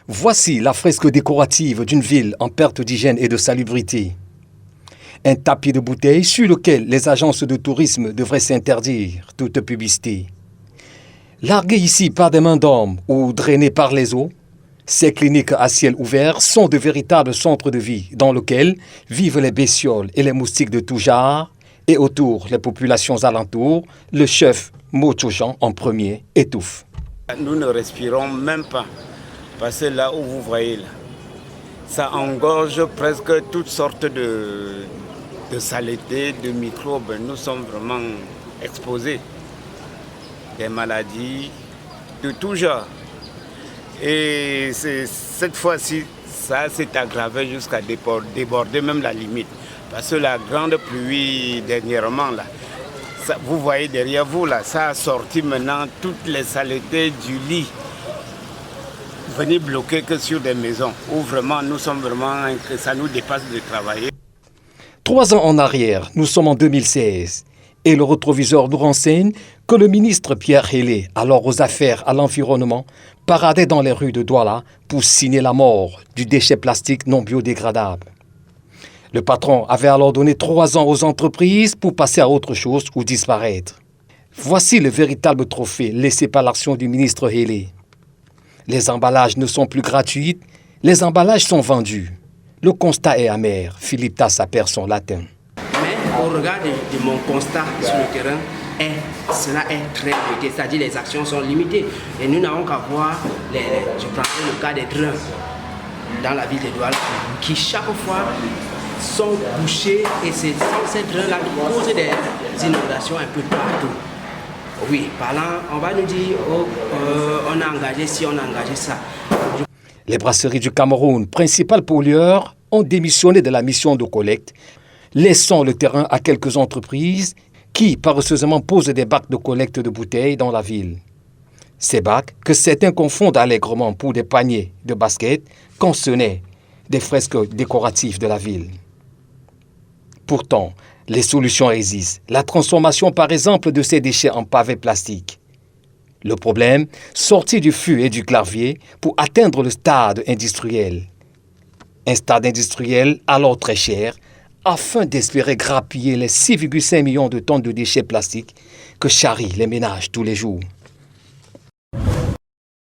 Voici la fresque décorative d'une ville en perte d'hygiène et de salubrité. Un tapis de bouteilles sur lequel les agences de tourisme devraient s'interdire toute publicité. Larguées ici par des mains d'hommes ou drainées par les eaux, ces cliniques à ciel ouvert sont de véritables centres de vie dans lesquels vivent les bestioles et les moustiques de tout genre et autour les populations alentours, le chef Mochojan en premier étouffe. Nous ne respirons même pas parce que là où vous voyez là, ça engorge presque toutes sortes de saletés, de microbes. Nous sommes vraiment exposés. Des maladies de tout genre. Et cette fois-ci, ça s'est aggravé jusqu'à déborder même la limite. Parce que la grande pluie dernièrement, là, ça, vous voyez derrière vous, là, ça a sorti maintenant toutes les saletés du lit. Venez bloquer que sur des maisons où vraiment nous sommes vraiment, ça nous dépasse de travailler. 3 ans en arrière, nous sommes en 2016. Et le rétroviseur nous renseigne que le ministre Pierre Hélé, alors aux affaires à l'environnement, paradait dans les rues de Douala pour signer la mort du déchet plastique non biodégradable. Le patron avait alors donné 3 ans aux entreprises pour passer à autre chose ou disparaître. Voici le véritable trophée laissé par l'action du ministre Hélé. Les emballages ne sont plus gratuits, les emballages sont vendus. Le constat est amer. Philippe Tassa perd son latin. Mais au regard de mon constat sur le terrain, cela est très limité, c'est-à-dire les actions sont limitées. Et nous n'avons qu'à voir, je prendrai le cas des trains dans la ville de Douala, qui chaque fois sont bouchés et c'est ces trains-là qui causent des inondations un peu partout. Oui, parlant, on va nous dire, on a engagé ci, on a engagé ça. Les brasseries du Cameroun, principal pollueur, ont démissionné de la mission de collecte, laissant le terrain à quelques entreprises qui, paresseusement, posent des bacs de collecte de bouteilles dans la ville. Ces bacs, que certains confondent allègrement pour des paniers de basket, contenaient des fresques décoratives de la ville. Pourtant, les solutions existent. La transformation, par exemple, de ces déchets en pavés plastiques. Le problème, sortir du fût et du clavier pour atteindre le stade industriel. Un stade industriel alors très cher, afin d'espérer grappiller les 6,5 millions de tonnes de déchets plastiques que charrient les ménages tous les jours.